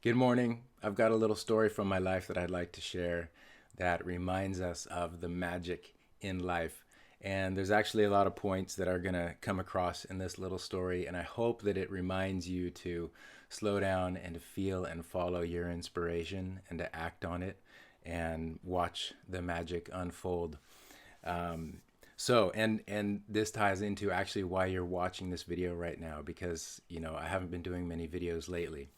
Good morning. I've got a little story from my life that I'd like to share that reminds us of the magic in life. And there's actually a lot of points that are going to come across in this little story. And I hope that it reminds you to slow down and to feel and follow your inspiration and to act on it and watch the magic unfold. Um, and this ties into actually why you're watching this video right now, because, I haven't been doing many videos lately.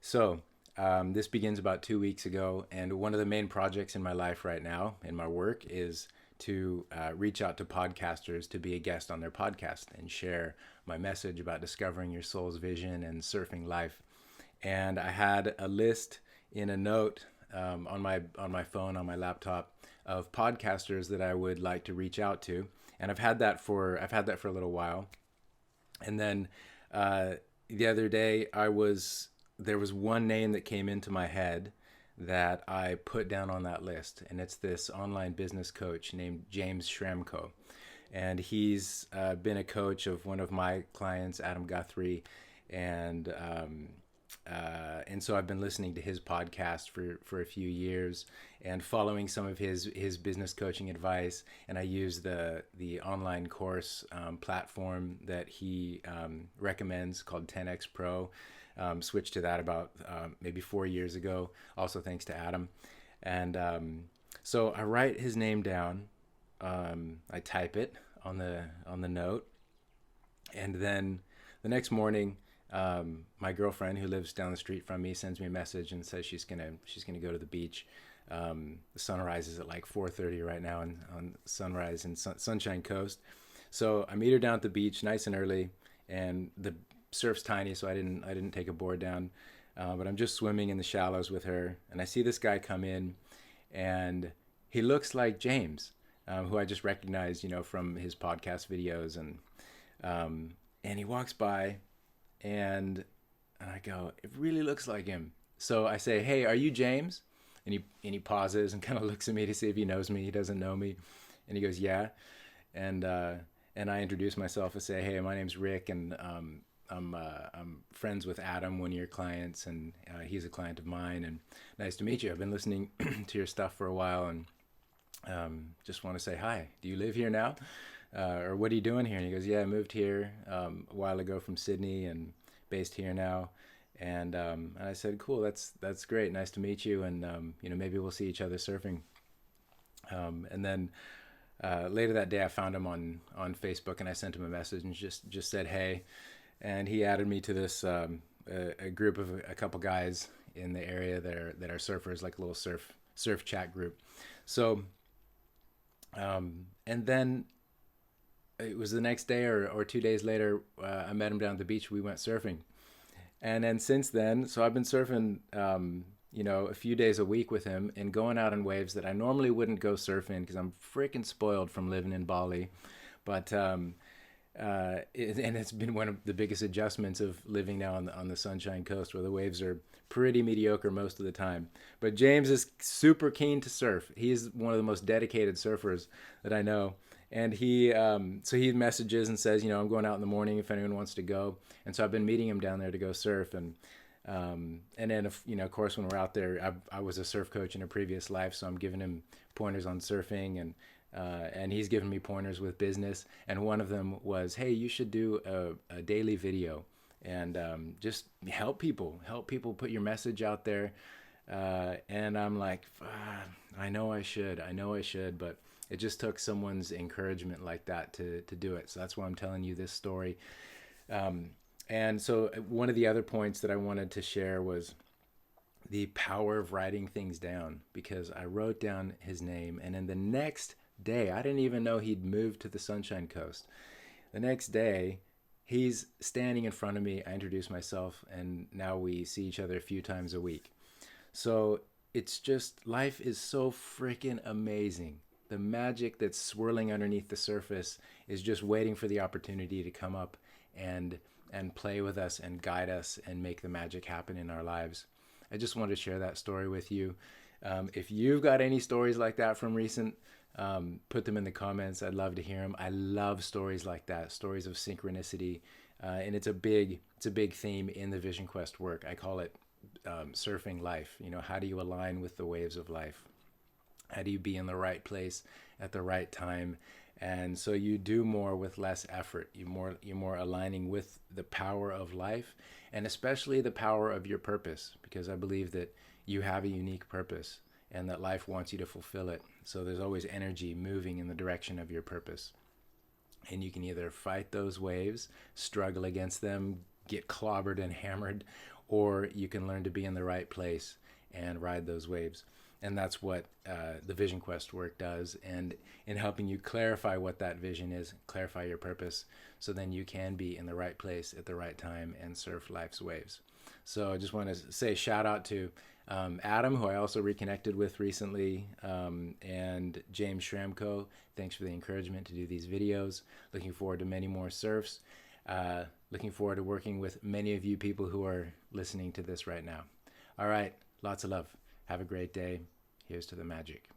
So, this begins about 2 weeks ago, and one of the main projects in my life right now, in my work, is to reach out to podcasters to be a guest on their podcast and share my message about discovering your soul's vision and surfing life. And I had a list in a note on my phone, on my laptop, of podcasters that I would like to reach out to, and I've had that for a little while. And then uh, the other day, there was one name that came into my head that I put down on that list, and it's this online business coach named James Schramko, and he's been a coach of one of my clients, Adam Guthrie, and and so I've been listening to his podcast for a few years and following some of his business coaching advice. And I use the online course platform that he recommends called 10x Pro. Switched to that about maybe 4 years ago, also thanks to Adam. And so I write his name down. I type it on the note, and then the next morning, my girlfriend, who lives down the street from me, sends me a message and says she's gonna go to the beach. The sun rises at like 4:30 right now on Sunrise and Sunshine Coast. So I meet her down at the beach nice and early, and the surf's tiny, so I didn't take a board down, but I'm just swimming in the shallows with her, and I see this guy come in, and he looks like James, who I just recognized, from his podcast videos, and he walks by, and I go, it really looks like him. So I say, hey, are you James? And he pauses and kind of looks at me to see if he knows me. He doesn't know me, and he goes, yeah. And I introduce myself and say, hey, my name's Rick, and I'm friends with Adam, one of your clients, and he's a client of mine. And nice to meet you. I've been listening to your stuff for a while, and just want to say hi. Do you live here now? Or what are you doing here? And he goes, yeah, I moved here a while ago from Sydney and based here now. And I said, cool, that's great. Nice to meet you. And, maybe we'll see each other surfing. And then later that day, I found him on Facebook, and I sent him a message and just said, hey. And he added me to this a group of a couple guys in the area that are surfers, like a little surf chat group. So, and then it was the next day or 2 days later, I met him down at the beach. We went surfing. And then since then, so I've been surfing, a few days a week with him and going out on waves that I normally wouldn't go surfing because I'm freaking spoiled from living in Bali. But, and it's been one of the biggest adjustments of living now on the Sunshine Coast, where the waves are pretty mediocre most of the time. But James is super keen to surf. He's one of the most dedicated surfers that I know. And so he messages and says, I'm going out in the morning if anyone wants to go. And so I've been meeting him down there to go surf. And then, of course, when we're out there, I was a surf coach in a previous life, so I'm giving him pointers on surfing, and he's given me pointers with business. And one of them was, hey, you should do a daily video and just help people put your message out there. And I'm like, I know I should, but it just took someone's encouragement like that to do it. So that's why I'm telling you this story. And so one of the other points that I wanted to share was the power of writing things down, because I wrote down his name, and then the next day, I didn't even know he'd moved to the Sunshine Coast. The next day, he's standing in front of me. I introduce myself, and now we see each other a few times a week. So it's just, life is so freaking amazing. The magic that's swirling underneath the surface is just waiting for the opportunity to come up and play with us and guide us and make the magic happen in our lives. I just wanted to share that story with you. If you've got any stories like that from recent, put them in the comments. I'd love to hear them. I love stories like that, stories of synchronicity, and it's a big theme in the VysionQuest work. I call it surfing life. How do you align with the waves of life? How do you be in the right place at the right time? And so you do more with less effort. You're more aligning with the power of life, and especially the power of your purpose, because I believe that you have a unique purpose and that life wants you to fulfill it. So there's always energy moving in the direction of your purpose. And you can either fight those waves, struggle against them, get clobbered and hammered, or you can learn to be in the right place and ride those waves. And that's what the VysionQuest work does, and in helping you clarify what that vision is, clarify your purpose, so then you can be in the right place at the right time and surf life's waves. So I just want to say shout out to Adam, who I also reconnected with recently, and James Schramko. Thanks for the encouragement to do these videos. Looking forward to many more surfs. Looking forward to working with many of you people who are listening to this right now. All right, lots of love. Have a great day. Here's to the magic.